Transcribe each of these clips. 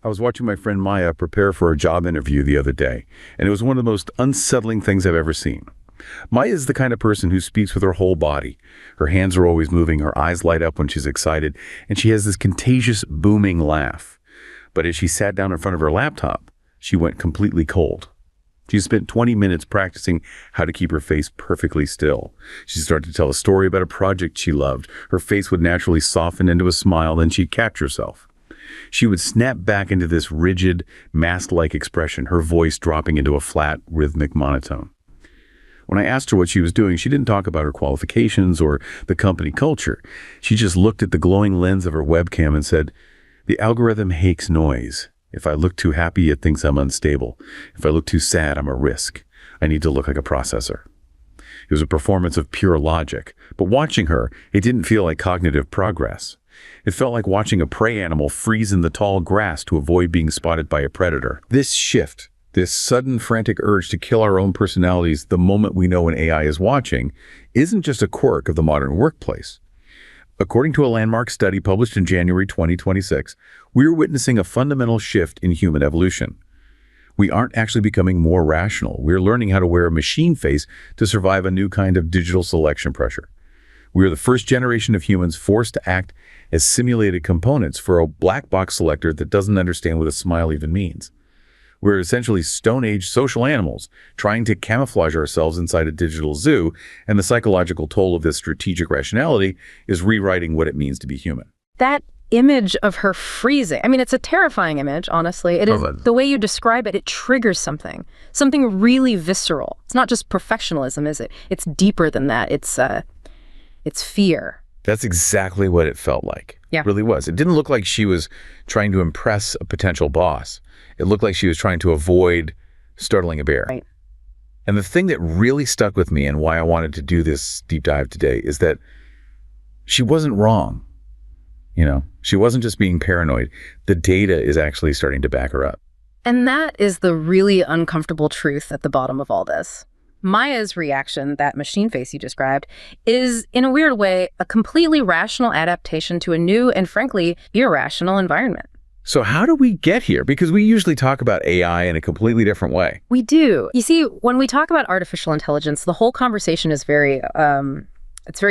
I was watching my friend Maya prepare for a job interview the other day, and it was one of the most unsettling things I've ever seen. Maya is the kind of person who speaks with her whole body. Her hands are always moving, her eyes light up when she's excited, and she has this contagious, booming laugh. But as she sat down in front of her laptop, she went completely cold. She spent 20 minutes practicing how to keep her face perfectly still. She started to tell a story about a project she loved. Her face would naturally soften into a smile, then she'd catch herself. She would snap back into this rigid, mask-like expression, her voice dropping into a flat, rhythmic monotone. When I asked her what she was doing, she didn't talk about her qualifications or the company culture. She just looked at the glowing lens of her webcam and said, "The algorithm hates noise. If I look too happy, it thinks I'm unstable. If I look too sad, I'm a risk. I need to look like a processor." It was a performance of pure logic, but watching her, it didn't feel like cognitive progress. It felt like watching a prey animal freeze in the tall grass to avoid being spotted by a predator. This shift, this sudden frantic urge to kill our own personalities the moment we know an AI is watching, isn't just a quirk of the modern workplace. According to a landmark study published in January 2026, we are witnessing a fundamental shift in human evolution. We aren't actually becoming more rational. We're learning how to wear a machine face to survive a new kind of digital selection pressure. We are the first generation of humans forced to act as simulated components for a black box selector that doesn't understand what a smile even means. We're essentially Stone Age social animals trying to camouflage ourselves inside a digital zoo, and the psychological toll of this strategic rationality is rewriting what it means to be human. That image of her freezing, I mean, it's a terrifying image, honestly. It is the way you describe it, it triggers something really visceral. It's not just professionalism, is it? It's deeper than that. It's fear. That's exactly what it felt like. Yeah. It really was. It didn't look like she was trying to impress a potential boss. It looked like she was trying to avoid startling a bear. Right. And the thing that really stuck with me and why I wanted to do this deep dive today is that she wasn't wrong. She wasn't just being paranoid. The data is actually starting to back her up. And that is the really uncomfortable truth at the bottom of all this. Maya's reaction, that machine face you described, is, in a weird way, a completely rational adaptation to a new and, frankly, irrational environment. So how do we get here? Because we usually talk about AI in a completely different way. We do. You see, when we talk about artificial intelligence, the whole conversation is very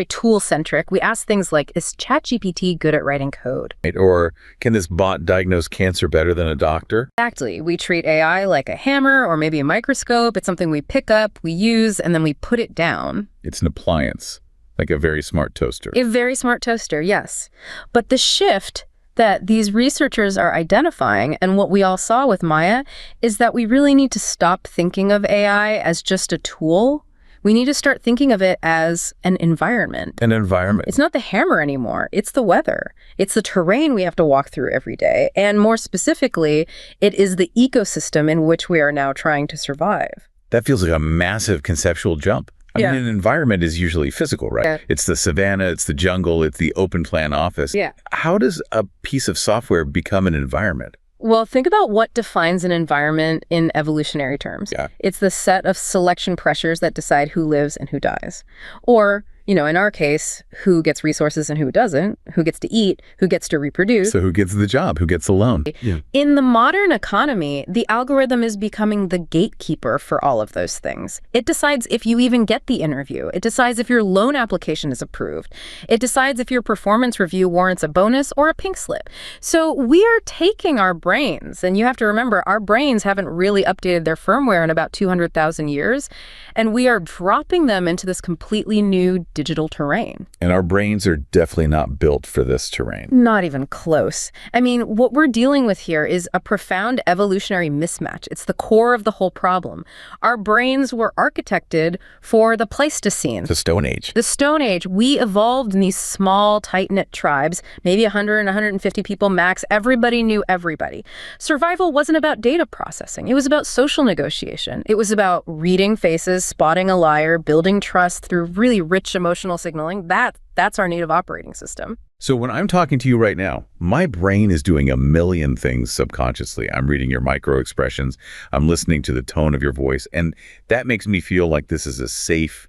tool-centric. We ask things like, is ChatGPT good at writing code? Right? Or can this bot diagnose cancer better than a doctor? Exactly. We treat AI like a hammer or maybe a microscope. It's something we pick up, we use, and then we put it down. It's an appliance, like a very smart toaster. A very smart toaster, yes. But the shift that these researchers are identifying, and what we all saw with Maya, is that we really need to stop thinking of AI as just a tool. We need to start thinking of it as an environment. An environment. It's not the hammer anymore. It's the weather. It's the terrain we have to walk through every day. And more specifically, it is the ecosystem in which we are now trying to survive. That feels like a massive conceptual jump. I mean, an environment is usually physical, right? Yeah. It's the savanna, it's the jungle, it's the open plan office. Yeah. How does a piece of software become an environment? Well, think about what defines an environment in evolutionary terms. Yeah. It's the set of selection pressures that decide who lives and who dies. Or, in our case, who gets resources and who doesn't, who gets to eat, who gets to reproduce. So who gets the job, who gets the loan? Yeah. In the modern economy, the algorithm is becoming the gatekeeper for all of those things. It decides if you even get the interview. It decides if your loan application is approved. It decides if your performance review warrants a bonus or a pink slip. So we are taking our brains, and you have to remember, our brains haven't really updated their firmware in about 200,000 years, and we are dropping them into this completely new digital terrain. And our brains are definitely not built for this terrain. Not even close. I mean, what we're dealing with here is a profound evolutionary mismatch. It's the core of the whole problem. Our brains were architected for the Pleistocene. The Stone Age. The Stone Age. We evolved in these small, tight-knit tribes, maybe 100 and 150 people max. Everybody knew everybody. Survival wasn't about data processing. It was about social negotiation. It was about reading faces, spotting a liar, building trust through really rich emotional signaling. That's our native operating system. So when I'm talking to you right now, my brain is doing a million things subconsciously. I'm reading your micro expressions. I'm listening to the tone of your voice. And that makes me feel like this is a safe,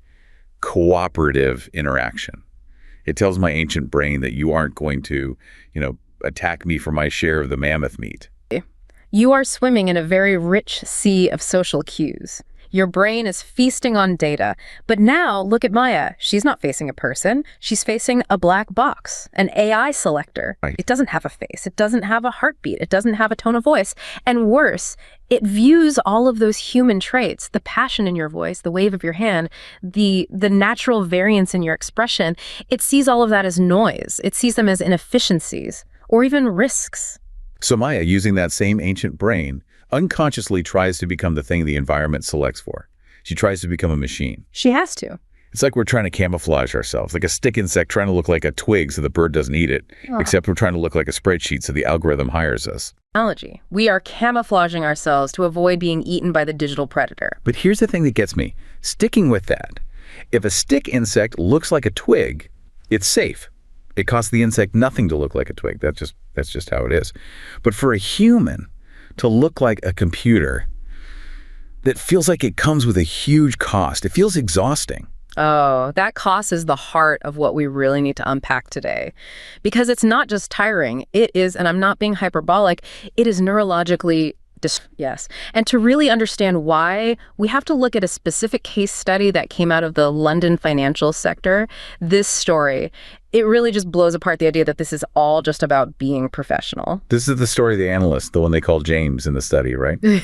cooperative interaction. It tells my ancient brain that you aren't going to, attack me for my share of the mammoth meat. You are swimming in a very rich sea of social cues. Your brain is feasting on data. But now, look at Maya. She's not facing a person. She's facing a black box, an AI selector. Right. It doesn't have a face. It doesn't have a heartbeat. It doesn't have a tone of voice. And worse, it views all of those human traits, the passion in your voice, the wave of your hand, the natural variance in your expression. It sees all of that as noise. It sees them as inefficiencies or even risks. So Maya, using that same ancient brain, unconsciously tries to become the thing the environment selects for. She tries to become a machine. She has to. It's like we're trying to camouflage ourselves, like a stick insect trying to look like a twig so the bird doesn't eat it, except we're trying to look like a spreadsheet so the algorithm hires us. Technology. We are camouflaging ourselves to avoid being eaten by the digital predator. But here's the thing that gets me. Sticking with that, if a stick insect looks like a twig, it's safe. It costs the insect nothing to look like a twig. That's just how it is. But for a human to look like a computer, that feels like it comes with a huge cost. It feels exhausting. Oh, that cost is the heart of what we really need to unpack today. Because it's not just tiring. It is, and I'm not being hyperbolic, it is neurologically yes. And to really understand why, we have to look at a specific case study that came out of the London financial sector. This story, it really just blows apart the idea that this is all just about being professional. This is the story of the analyst, the one they called James in the study, right? I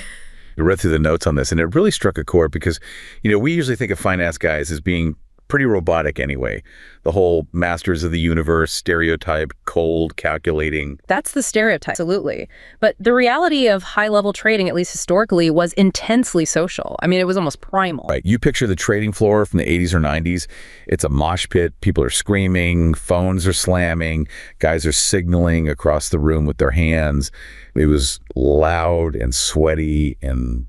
read through the notes on this, and it really struck a chord because, we usually think of finance guys as being pretty robotic anyway. The whole masters of the universe, stereotype, cold, calculating. That's the stereotype, absolutely. But the reality of high-level trading, at least historically, was intensely social. I mean, it was almost primal. Right. You picture the trading floor from the 80s or 90s. It's a mosh pit. People are screaming. Phones are slamming. Guys are signaling across the room with their hands. It was loud and sweaty and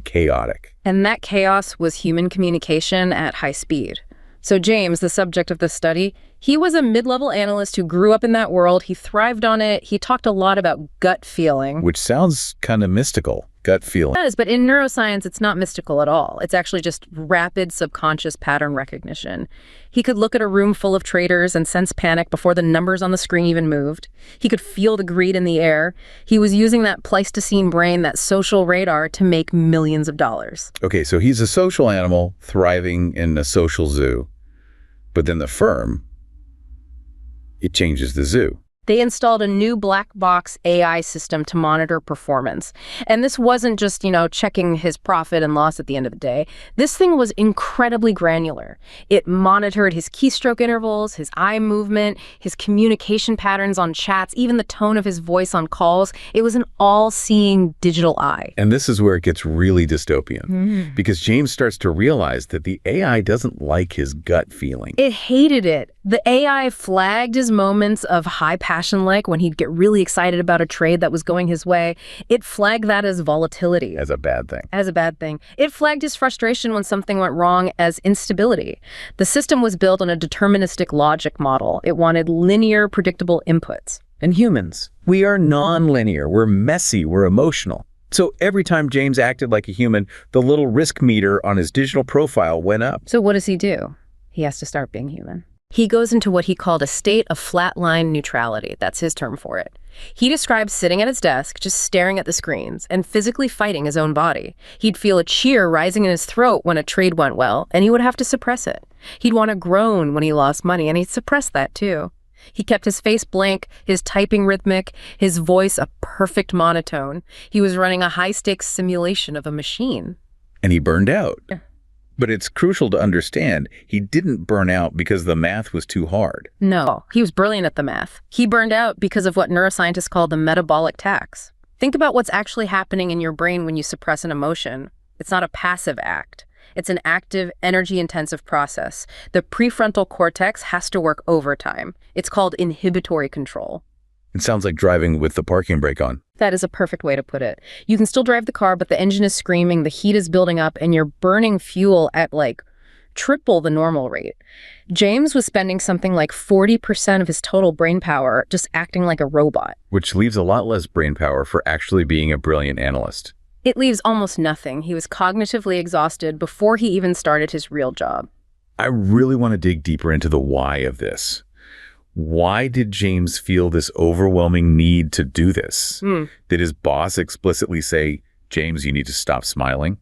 chaotic. And that chaos was human communication at high speed. So James, the subject of this study, he was a mid-level analyst who grew up in that world. He thrived on it. He talked a lot about gut feeling. Which sounds kind of mystical, gut feeling. It does, but in neuroscience, it's not mystical at all. It's actually just rapid subconscious pattern recognition. He could look at a room full of traders and sense panic before the numbers on the screen even moved. He could feel the greed in the air. He was using that Pleistocene brain, that social radar, to make millions of dollars. Okay, so he's a social animal thriving in a social zoo. But then the firm, it changes the zoo. They installed a new black box AI system to monitor performance. And this wasn't just, checking his profit and loss at the end of the day. This thing was incredibly granular. It monitored his keystroke intervals, his eye movement, his communication patterns on chats, even the tone of his voice on calls. It was an all-seeing digital eye. And this is where it gets really dystopian. Because James starts to realize that the AI doesn't like his gut feeling. It hated it. The AI flagged his moments of high passion, like when he'd get really excited about a trade that was going his way. It flagged that as volatility. As a bad thing. As a bad thing. It flagged his frustration when something went wrong as instability. The system was built on a deterministic logic model. It wanted linear, predictable inputs. And humans, we are non-linear. We're messy. We're emotional. So every time James acted like a human, the little risk meter on his digital profile went up. So what does he do? He has to start being human. He goes into what he called a state of flatline neutrality. That's his term for it. He describes sitting at his desk, just staring at the screens, and physically fighting his own body. He'd feel a cheer rising in his throat when a trade went well, and he would have to suppress it. He'd want to groan when he lost money, and he'd suppress that too. He kept his face blank, his typing rhythmic, his voice a perfect monotone. He was running a high-stakes simulation of a machine. And he burned out. Yeah. But it's crucial to understand he didn't burn out because the math was too hard. No, he was brilliant at the math. He burned out because of what neuroscientists call the metabolic tax. Think about what's actually happening in your brain when you suppress an emotion. It's not a passive act. It's an active, energy-intensive process. The prefrontal cortex has to work overtime. It's called inhibitory control. It sounds like driving with the parking brake on. That is a perfect way to put it. You can still drive the car, but the engine is screaming, the heat is building up, and you're burning fuel at triple the normal rate. James was spending something like 40% of his total brain power just acting like a robot. Which leaves a lot less brain power for actually being a brilliant analyst. It leaves almost nothing. He was cognitively exhausted before he even started his real job. I really want to dig deeper into the why of this. Why did James feel this overwhelming need to do this? Did his boss explicitly say, James, you need to stop smiling?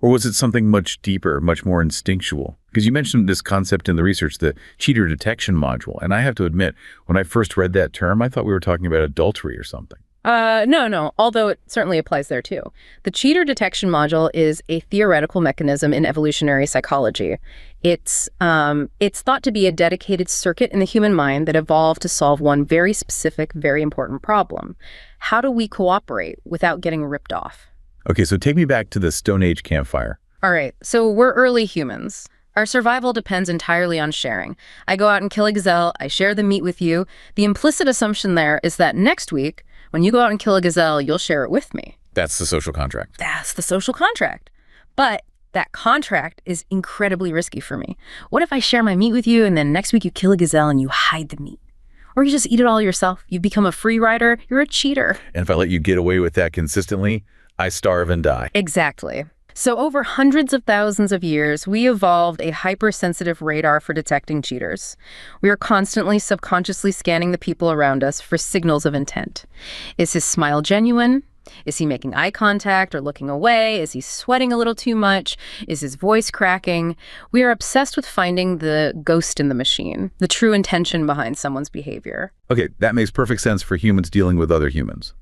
Or was it something much deeper, much more instinctual? Because you mentioned this concept in the research, the cheater detection module. And I have to admit, when I first read that term, I thought we were talking about adultery or something. No, although it certainly applies there too. The cheater detection module is a theoretical mechanism in evolutionary psychology. It's thought to be a dedicated circuit in the human mind that evolved to solve one very specific, very important problem. How do we cooperate without getting ripped off? Okay, so take me back to the Stone Age campfire. All right, so we're early humans. Our survival depends entirely on sharing. I go out and kill a gazelle, I share the meat with you. The implicit assumption there is that next week, when you go out and kill a gazelle, you'll share it with me. That's the social contract. That's the social contract. But that contract is incredibly risky for me. What if I share my meat with you and then next week you kill a gazelle and you hide the meat? Or you just eat it all yourself. You become a free rider. You're a cheater. And if I let you get away with that consistently, I starve and die. Exactly. So over hundreds of thousands of years, we evolved a hypersensitive radar for detecting cheaters. We are constantly subconsciously scanning the people around us for signals of intent. Is his smile genuine? Is he making eye contact or looking away? Is he sweating a little too much? Is his voice cracking? We are obsessed with finding the ghost in the machine, the true intention behind someone's behavior. Okay, that makes perfect sense for humans dealing with other humans.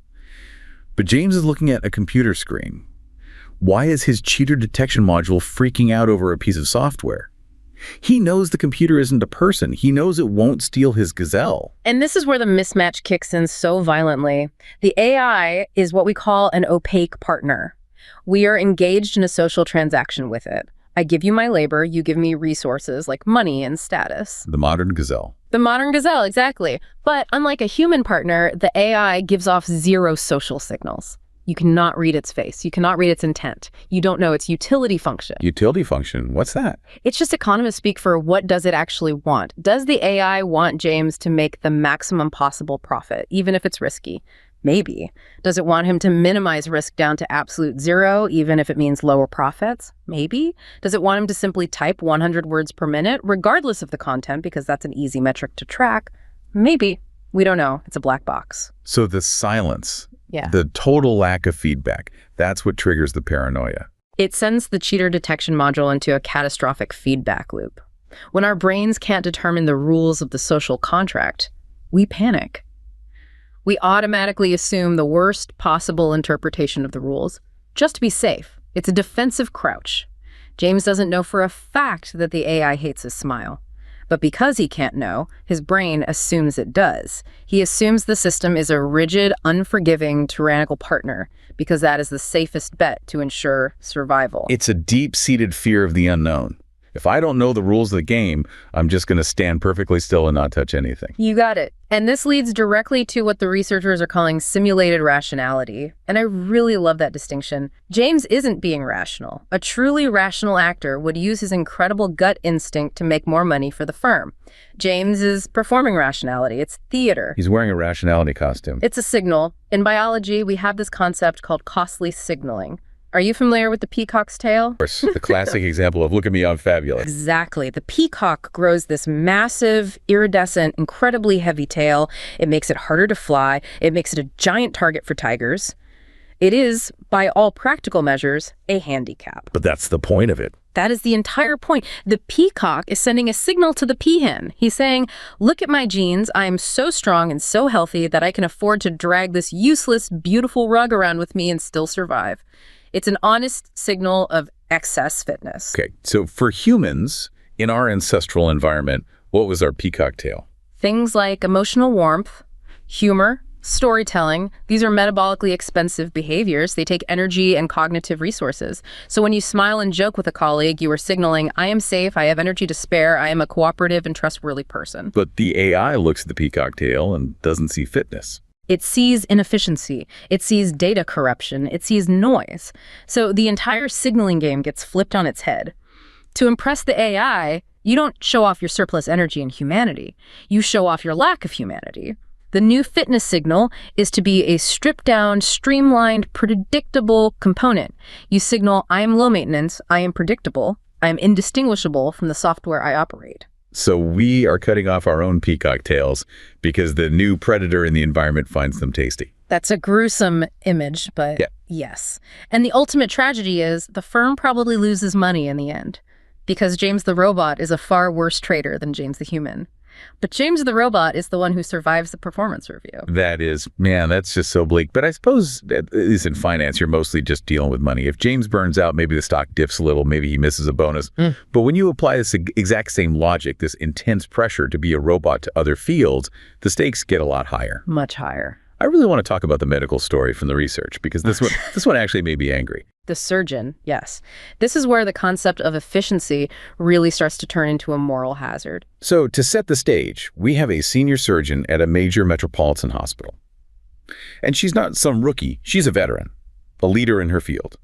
But James is looking at a computer screen. Why is his cheater detection module freaking out over a piece of software? He knows the computer isn't a person. He knows it won't steal his gazelle. And this is where the mismatch kicks in so violently. The AI is what we call an opaque partner. We are engaged in a social transaction with it. I give you my labor, you give me resources like money and status. The modern gazelle. The modern gazelle, exactly. But unlike a human partner, the AI gives off zero social signals. You cannot read its face. You cannot read its intent. You don't know its utility function. Utility function? What's that? It's just economists speak for what does it actually want. Does the AI want James to make the maximum possible profit, even if it's risky? Maybe. Does it want him to minimize risk down to absolute zero, even if it means lower profits? Maybe. Does it want him to simply type 100 words per minute, regardless of the content, because that's an easy metric to track? Maybe. We don't know. It's a black box. So the silence, Yeah. the total lack of feedback, that's what triggers the paranoia. It sends the cheater detection module into a catastrophic feedback loop. When our brains can't determine the rules of the social contract, we panic. We automatically assume the worst possible interpretation of the rules, just to be safe. It's a defensive crouch. James doesn't know for a fact that the AI hates his smile. But because he can't know, his brain assumes it does. He assumes the system is a rigid, unforgiving, tyrannical partner, because that is the safest bet to ensure survival. It's a deep-seated fear of the unknown. If I don't know the rules of the game, I'm just going to stand perfectly still and not touch anything. You got it. And this leads directly to what the researchers are calling simulated rationality. And I really love that distinction. James isn't being rational. A truly rational actor would use his incredible gut instinct to make more money for the firm. James is performing rationality. It's theater. He's wearing a rationality costume. It's a signal. In biology, we have this concept called costly signaling. Are you familiar with the peacock's tail? Of course, the classic example of look at me, I'm fabulous. Exactly. The peacock grows this massive, iridescent, incredibly heavy tail. It makes it harder to fly. It makes it a giant target for tigers. It is, by all practical measures, a handicap. But that's the point of it. That is the entire point. The peacock is sending a signal to the peahen. He's saying, look at my genes. I am so strong and so healthy that I can afford to drag this useless, beautiful rug around with me and still survive. It's an honest signal of excess fitness. Okay, so for humans, in our ancestral environment, what was our peacock tail? Things like emotional warmth, humor, storytelling. These are metabolically expensive behaviors. They take energy and cognitive resources. So when you smile and joke with a colleague, you are signaling, I am safe, I have energy to spare, I am a cooperative and trustworthy person. But the AI looks at the peacock tail and doesn't see fitness. It sees inefficiency. It sees data corruption. It sees noise. So the entire signaling game gets flipped on its head. To impress the AI, you don't show off your surplus energy and humanity. You show off your lack of humanity. The new fitness signal is to be a stripped-down, streamlined, predictable component. You signal, I am low maintenance, I am predictable, I am indistinguishable from the software I operate. So we are cutting off our own peacock tails because the new predator in the environment finds them tasty. That's a gruesome image, but Yeah. yes. And the ultimate tragedy is the firm probably loses money in the end, because James the robot is a far worse trader than James the human. But James the robot is the one who survives the performance review. That is, man, that's just so bleak. But I suppose, at least in finance, you're mostly just dealing with money. If James burns out, maybe the stock dips a little, maybe he misses a bonus. But when you apply this exact same logic, this intense pressure to be a robot to other fields, the stakes get a lot higher. Much higher. I really want to talk about the medical story from the research, because this one actually made me angry. The surgeon, yes. This is where the concept of efficiency really starts to turn into a moral hazard. So to set the stage, we have a senior surgeon at a major metropolitan hospital. And she's not some rookie. She's a veteran, a leader in her field.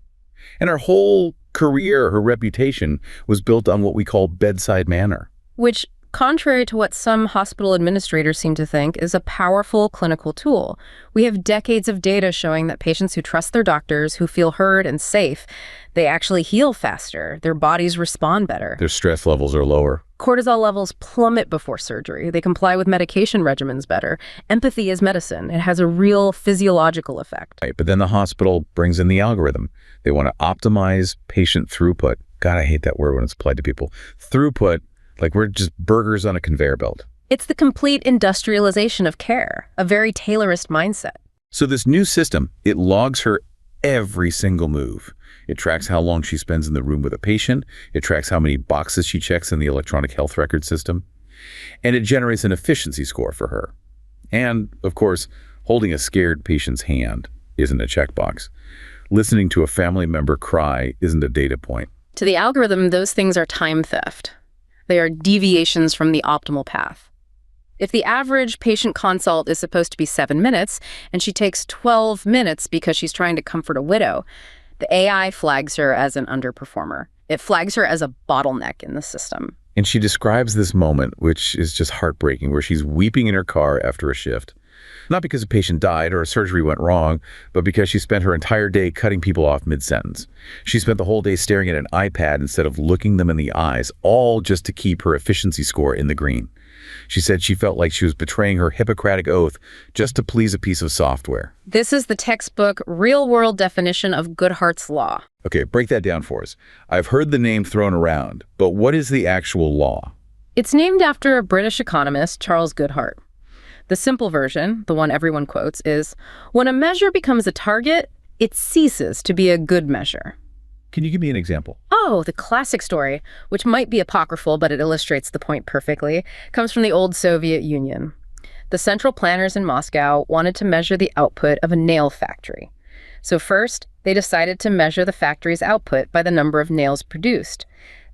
And her whole career, her reputation, was built on what we call bedside manner. Which, contrary to what some hospital administrators seem to think, is a powerful clinical tool. We have decades of data showing that patients who trust their doctors, who feel heard and safe, they actually heal faster. Their bodies respond better. Their stress levels are lower. Cortisol levels plummet before surgery. They comply with medication regimens better. Empathy is medicine. It has a real physiological effect. Right, but then the hospital brings in the algorithm. They want to optimize patient throughput. God, I hate that word when it's applied to people. Throughput, like we're just burgers on a conveyor belt. It's the complete industrialization of care, a very Taylorist mindset. So this new system, it logs her every single move. It tracks how long she spends in the room with a patient. It tracks how many boxes she checks in the electronic health record system. And it generates an efficiency score for her. And, of course, holding a scared patient's hand isn't a checkbox. Listening to a family member cry isn't a data point. To the algorithm, those things are time theft. They are deviations from the optimal path. If the average patient consult is supposed to be 7 minutes, and she takes 12 minutes because she's trying to comfort a widow, the AI flags her as an underperformer. It flags her as a bottleneck in the system. And she describes this moment, which is just heartbreaking, where she's weeping in her car after a shift. Not because a patient died or a surgery went wrong, but because she spent her entire day cutting people off mid-sentence. She spent the whole day staring at an iPad instead of looking them in the eyes, all just to keep her efficiency score in the green. She said she felt like she was betraying her Hippocratic oath just to please a piece of software. This is the textbook, real-world definition of Goodhart's law. Okay, break that down for us. I've heard the name thrown around, but what is the actual law? It's named after a British economist, Charles Goodhart. The simple version, the one everyone quotes, is, when a measure becomes a target, it ceases to be a good measure. Can you give me an example? Oh, the classic story, which might be apocryphal, but it illustrates the point perfectly, comes from the old Soviet Union. The central planners in Moscow wanted to measure the output of a nail factory. So first, they decided to measure the factory's output by the number of nails produced.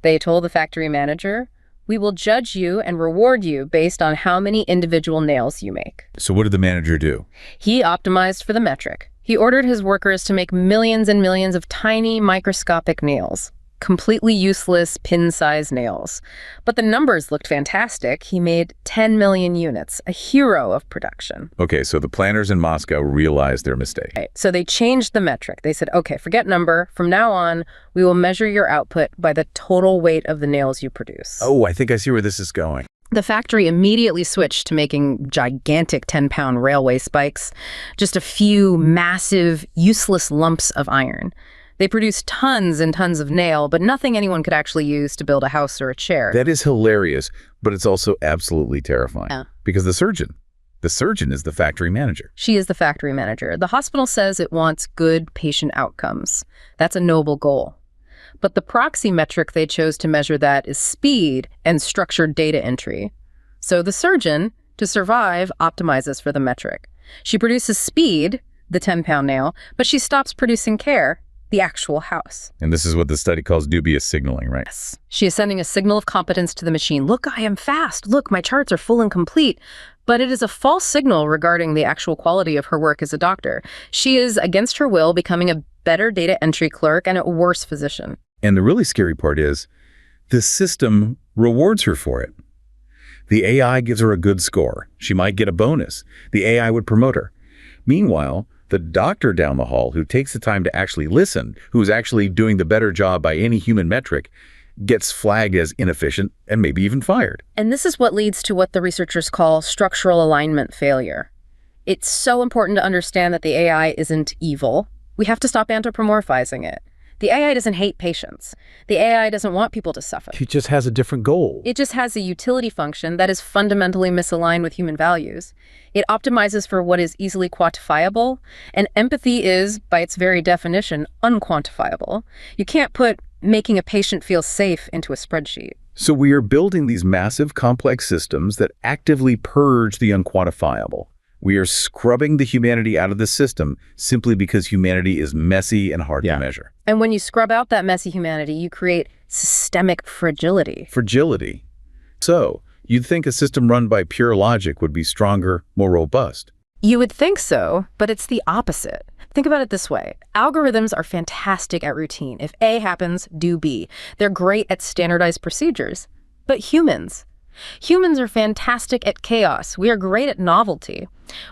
They told the factory manager, "We will judge you and reward you based on how many individual nails you make." So what did the manager do? He optimized for the metric. He ordered his workers to make millions and millions of tiny, microscopic nails. Completely useless, pin-sized nails. But the numbers looked fantastic. He made 10 million units, a hero of production. Okay, so the planners in Moscow realized their mistake. Right. So they changed the metric. They said, okay, forget number. From now on, we will measure your output by the total weight of the nails you produce. Oh, I think I see where this is going. The factory immediately switched to making gigantic 10-pound railway spikes, just a few massive, useless lumps of iron. They produced tons and tons of nail, but nothing anyone could actually use to build a house or a chair. That is hilarious, but it's also absolutely terrifying. Yeah. Because the surgeon is the factory manager. She is the factory manager. The hospital says it wants good patient outcomes. That's a noble goal. But the proxy metric they chose to measure that is speed and structured data entry. So the surgeon, to survive, optimizes for the metric. She produces speed, the 10-pound nail, but she stops producing care, the actual house. And this is what the study calls dubious signaling, right? Yes. She is sending a signal of competence to the machine. Look, I am fast. Look, my charts are full and complete. But it is a false signal regarding the actual quality of her work as a doctor. She is, against her will, becoming a better data entry clerk and a worse physician. And the really scary part is, the system rewards her for it. The AI gives her a good score. She might get a bonus. The AI would promote her. Meanwhile, the doctor down the hall who takes the time to actually listen, who's actually doing the better job by any human metric, gets flagged as inefficient and maybe even fired. And this is what leads to what the researchers call structural alignment failure. It's so important to understand that the AI isn't evil. We have to stop anthropomorphizing it. The AI doesn't hate patients. The AI doesn't want people to suffer. It just has a different goal. It just has a utility function that is fundamentally misaligned with human values. It optimizes for what is easily quantifiable, and empathy is, by its very definition, unquantifiable. You can't put making a patient feel safe into a spreadsheet. So we are building these massive, complex systems that actively purge the unquantifiable. We are scrubbing the humanity out of the system simply because humanity is messy and hard to measure. And when you scrub out that messy humanity, you create systemic fragility. Fragility. So, you'd think a system run by pure logic would be stronger, more robust. You would think so, but it's the opposite. Think about it this way. Algorithms are fantastic at routine. If A happens, do B. They're great at standardized procedures. But humans are fantastic at chaos. We are great at novelty.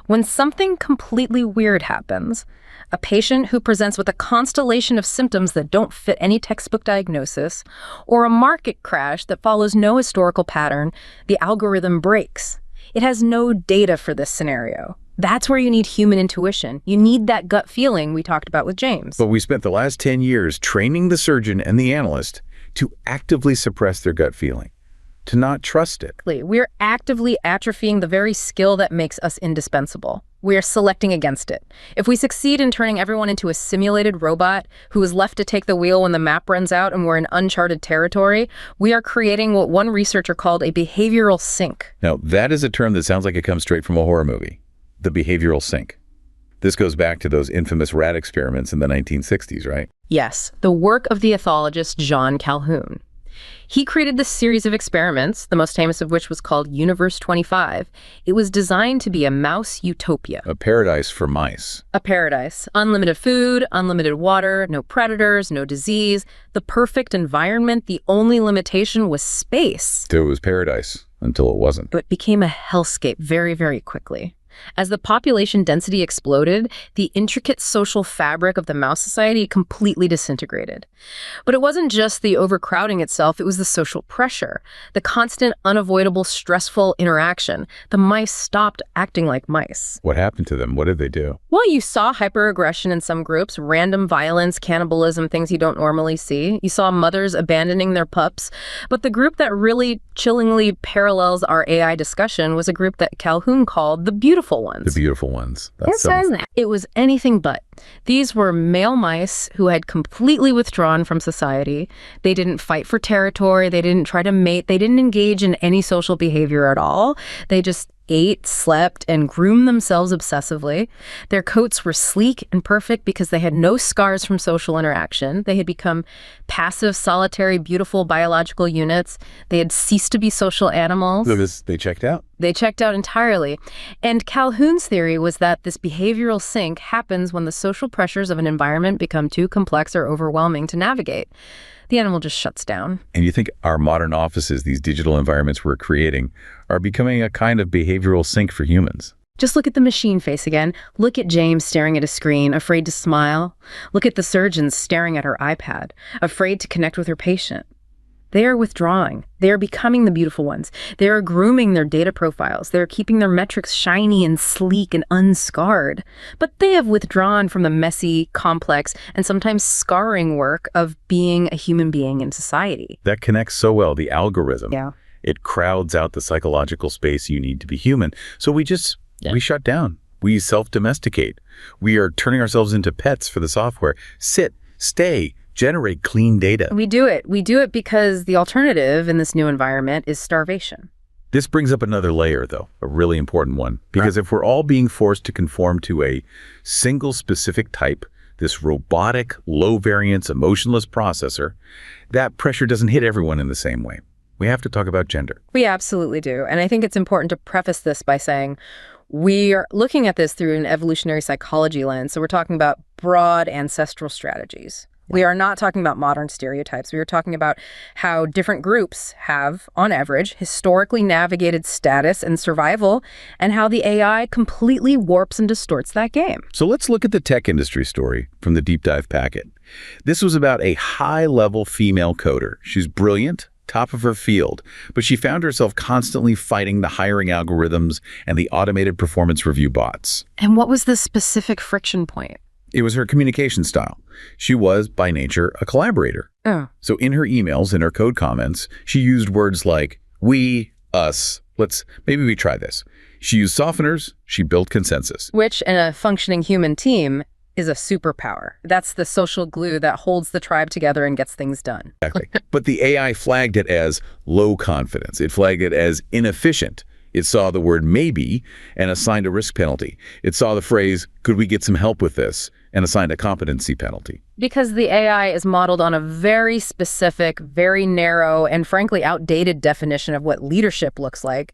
When something completely weird happens, a patient who presents with a constellation of symptoms that don't fit any textbook diagnosis, or a market crash that follows no historical pattern, the algorithm breaks. It has no data for this scenario. That's where you need human intuition. You need that gut feeling we talked about with James. But we spent the last 10 years training the surgeon and the analyst to actively suppress their gut feeling, to not trust it. We're actively atrophying the very skill that makes us indispensable. We are selecting against it. If we succeed in turning everyone into a simulated robot who is left to take the wheel when the map runs out and we're in uncharted territory, we are creating what one researcher called a behavioral sink. Now, that is a term that sounds like it comes straight from a horror movie, the behavioral sink. This goes back to those infamous rat experiments in the 1960s, right? Yes, the work of the ethologist John Calhoun. He created this series of experiments, the most famous of which was called Universe 25. It was designed to be a mouse utopia. A paradise for mice. A paradise. Unlimited food, unlimited water, no predators, no disease. The perfect environment. The only limitation was space. So it was paradise until it wasn't. But became a hellscape very, very quickly. As the population density exploded, the intricate social fabric of the mouse society completely disintegrated. But it wasn't just the overcrowding itself, it was the social pressure, the constant, unavoidable, stressful interaction. The mice stopped acting like mice. What happened to them? What did they do? Well, you saw hyperaggression in some groups, random violence, cannibalism, things you don't normally see. You saw mothers abandoning their pups. But the group that really chillingly parallels our AI discussion was a group that Calhoun called the beautiful ones. The beautiful ones. It was anything but. These were male mice who had completely withdrawn from society. They didn't fight for territory. They didn't try to mate. They didn't engage in any social behavior at all. They just ate, slept, and groomed themselves obsessively. Their coats were sleek and perfect because they had no scars from social interaction. They had become passive, solitary, beautiful biological units. They had ceased to be social animals. They checked out? They checked out entirely. And Calhoun's theory was that this behavioral sink happens when the social pressures of an environment become too complex or overwhelming to navigate. The animal just shuts down. And you think our modern offices, these digital environments we're creating, are becoming a kind of behavioral sink for humans? Just look at the machine face again. Look at James staring at a screen, afraid to smile. Look at the surgeon staring at her iPad, afraid to connect with her patient. They are withdrawing. They are becoming the beautiful ones. They are grooming their data profiles. They are keeping their metrics shiny and sleek and unscarred. But they have withdrawn from the messy, complex, and sometimes scarring work of being a human being in society. That connects so well, the algorithm. Yeah. It crowds out the psychological space you need to be human. So we shut down. We self-domesticate. We are turning ourselves into pets for the software. Sit, stay, generate clean data. We do it. We do it because the alternative in this new environment is starvation. This brings up another layer, though, a really important one. Because if we're all being forced to conform to a single specific type, this robotic, low-variance, emotionless processor, that pressure doesn't hit everyone in the same way. We have to talk about gender. We absolutely do. And I think it's important to preface this by saying we are looking at this through an evolutionary psychology lens. So we're talking about broad ancestral strategies. We are not talking about modern stereotypes. We are talking about how different groups have, on average, historically navigated status and survival, and how the AI completely warps and distorts that game. So let's look at the tech industry story from the deep dive packet. This was about a high-level female coder. She's brilliant, top of her field, but she found herself constantly fighting the hiring algorithms and the automated performance review bots. And what was the specific friction point? It was her communication style. She was, by nature, a collaborator. Oh. So in her emails, in her code comments, she used words like we, us, maybe we try this. She used softeners, she built consensus. Which, in a functioning human team, is a superpower. That's the social glue that holds the tribe together and gets things done. Exactly. But the AI flagged it as low confidence. It flagged it as inefficient. It saw the word maybe and assigned a risk penalty. It saw the phrase, could we get some help with this? And assigned a competency penalty. Because the AI is modeled on a very specific, very narrow, and frankly outdated definition of what leadership looks like,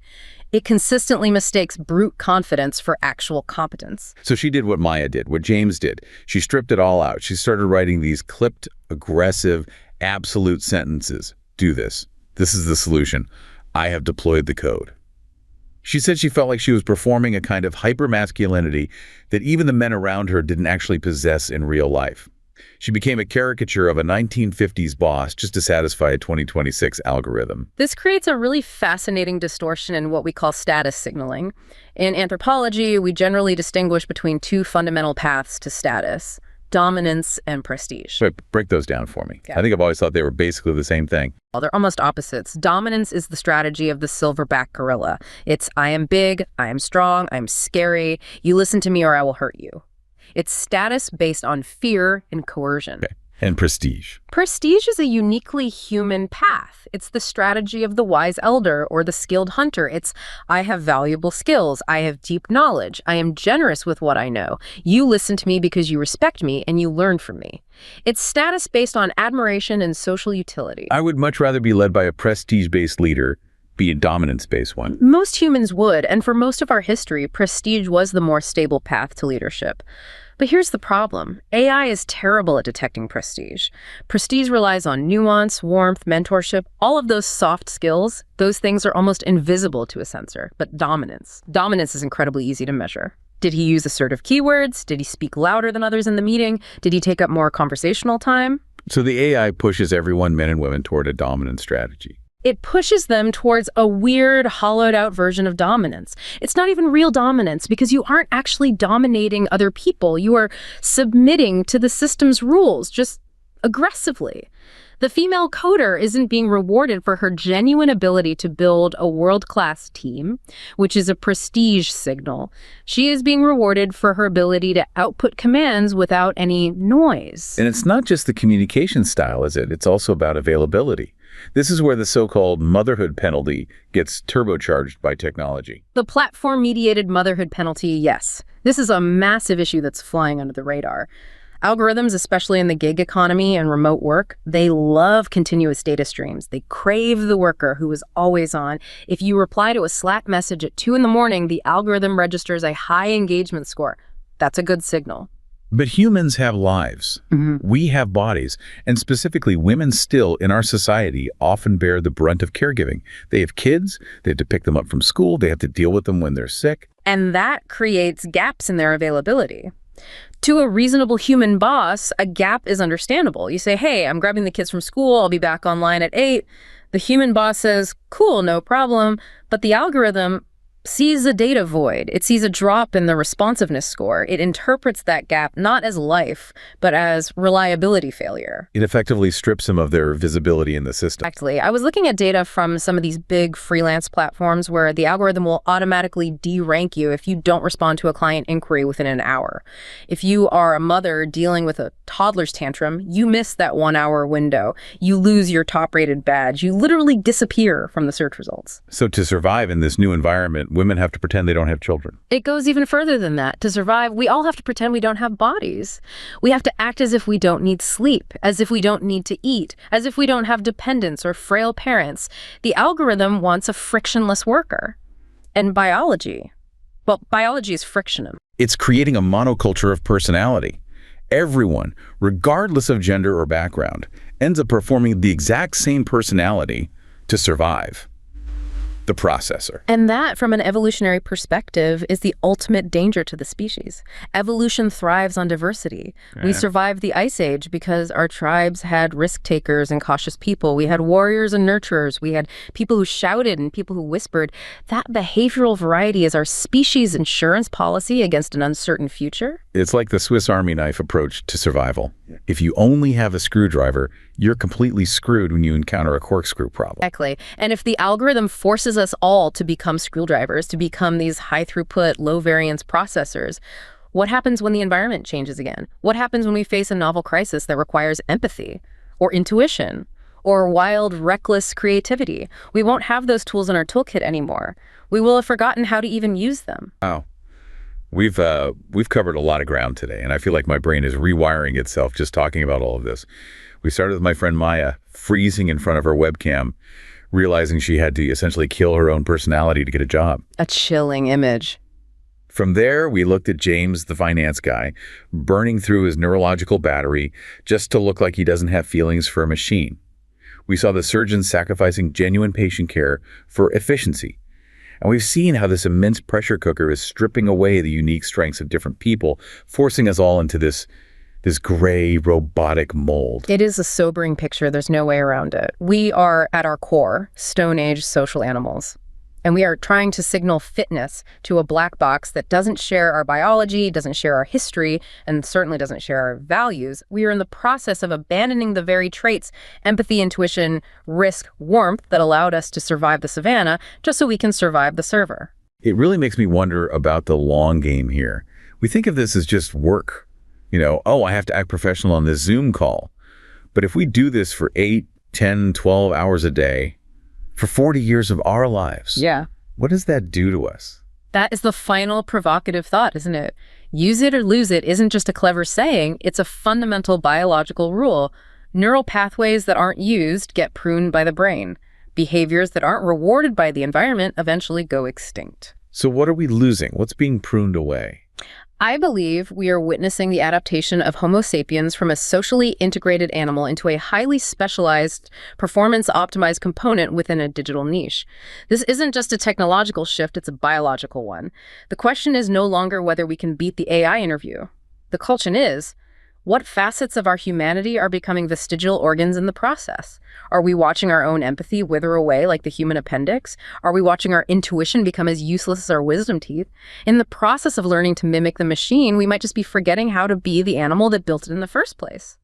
it consistently mistakes brute confidence for actual competence. So she did what Maya did, what James did. She stripped it all out. She started writing these clipped, aggressive, absolute sentences. Do this. This is the solution. I have deployed the code. She said she felt like she was performing a kind of hypermasculinity that even the men around her didn't actually possess in real life. She became a caricature of a 1950s boss just to satisfy a 2026 algorithm. This creates a really fascinating distortion in what we call status signaling. In anthropology, we generally distinguish between two fundamental paths to status: dominance and prestige. So break those down for me. Okay. I think I've always thought they were basically the same thing. Well, they're almost opposites. Dominance is the strategy of the silverback gorilla. It's I am big, I am strong, I'm scary, you listen to me or I will hurt you. It's status based on fear and coercion. Okay. And prestige. Prestige is a uniquely human path. It's the strategy of the wise elder or the skilled hunter. It's I have valuable skills, I have deep knowledge, I am generous with what I know. You listen to me because you respect me and you learn from me. It's status based on admiration and social utility. I would much rather be led by a prestige-based leader, be a dominance-based one. Most humans would, and for most of our history, prestige was the more stable path to leadership. But here's the problem. AI is terrible at detecting prestige. Prestige relies on nuance, warmth, mentorship, all of those soft skills. Those things are almost invisible to a sensor. But dominance is incredibly easy to measure. Did he use assertive keywords? Did he speak louder than others in the meeting? Did he take up more conversational time? So the AI pushes everyone, men and women, toward a dominant strategy. It pushes them towards a weird, hollowed-out version of dominance. It's not even real dominance because you aren't actually dominating other people. You are submitting to the system's rules, just aggressively. The female coder isn't being rewarded for her genuine ability to build a world-class team, which is a prestige signal. She is being rewarded for her ability to output commands without any noise. And it's not just the communication style, is it? It's also about availability. This is where the so-called motherhood penalty gets turbocharged by technology. The platform-mediated motherhood penalty, yes. This is a massive issue that's flying under the radar. Algorithms, especially in the gig economy and remote work, they love continuous data streams. They crave the worker who is always on. If you reply to a Slack message at 2 in the morning, the algorithm registers a high engagement score. That's a good signal. But humans have lives. We have bodies. And specifically, women still, in our society, often bear the brunt of caregiving. They have kids. They have to pick them up from school. They have to deal with them when they're sick. And that creates gaps in their availability. To a reasonable human boss, a gap is understandable. You say, hey, I'm grabbing the kids from school. I'll be back online at 8. The human boss says, cool, no problem. But the algorithm sees a data void. It sees a drop in the responsiveness score. It interprets that gap not as life, but as reliability failure. It effectively strips them of their visibility in the system. Exactly. I was looking at data from some of these big freelance platforms where the algorithm will automatically de-rank you if you don't respond to a client inquiry within an hour. If you are a mother dealing with a toddler's tantrum, you miss that 1-hour window. You lose your top-rated badge. You literally disappear from the search results. So to survive in this new environment, women have to pretend they don't have children. It goes even further than that. To survive, we all have to pretend we don't have bodies. We have to act as if we don't need sleep, as if we don't need to eat, as if we don't have dependents or frail parents. The algorithm wants a frictionless worker. And biology is friction. It's creating a monoculture of personality. Everyone, regardless of gender or background, ends up performing the exact same personality to survive. The processor. And that, from an evolutionary perspective, is the ultimate danger to the species. Evolution thrives on diversity. We survived the Ice Age because our tribes had risk-takers and cautious people. We had warriors and nurturers. We had people who shouted and people who whispered. That behavioral variety is our species' insurance policy against an uncertain future. It's like the Swiss Army knife approach to survival. If you only have a screwdriver, you're completely screwed when you encounter a corkscrew problem. Exactly. And if the algorithm forces us all to become screwdrivers, to become these high-throughput, low-variance processors, what happens when the environment changes again? What happens when we face a novel crisis that requires empathy or intuition or wild, reckless creativity? We won't have those tools in our toolkit anymore. We will have forgotten how to even use them. Wow. We've covered a lot of ground today, and I feel like my brain is rewiring itself just talking about all of this. We started with my friend Maya freezing in front of her webcam, realizing she had to essentially kill her own personality to get a job. A chilling image. From there, we looked at James, the finance guy, burning through his neurological battery just to look like he doesn't have feelings for a machine. We saw the surgeon sacrificing genuine patient care for efficiency. And we've seen how this immense pressure cooker is stripping away the unique strengths of different people, forcing us all into this gray, robotic mold. It is a sobering picture. There's no way around it. We are, at our core, Stone Age social animals. And we are trying to signal fitness to a black box that doesn't share our biology, doesn't share our history, and certainly doesn't share our values. We are in the process of abandoning the very traits, empathy, intuition, risk, warmth, that allowed us to survive the savannah, just so we can survive the server. It really makes me wonder about the long game here. We think of this as just work. Oh, I have to act professional on this Zoom call. But if we do this for 8, 10, 12 hours a day, for 40 years of our lives, what does that do to us? That is the final provocative thought, isn't it? Use it or lose it isn't just a clever saying, it's a fundamental biological rule. Neural pathways that aren't used get pruned by the brain. Behaviors that aren't rewarded by the environment eventually go extinct. So what are we losing? What's being pruned away? I believe we are witnessing the adaptation of Homo sapiens from a socially integrated animal into a highly specialized, performance-optimized component within a digital niche. This isn't just a technological shift, it's a biological one. The question is no longer whether we can beat the AI interview. The question is, what facets of our humanity are becoming vestigial organs in the process? Are we watching our own empathy wither away like the human appendix? Are we watching our intuition become as useless as our wisdom teeth? In the process of learning to mimic the machine, we might just be forgetting how to be the animal that built it in the first place.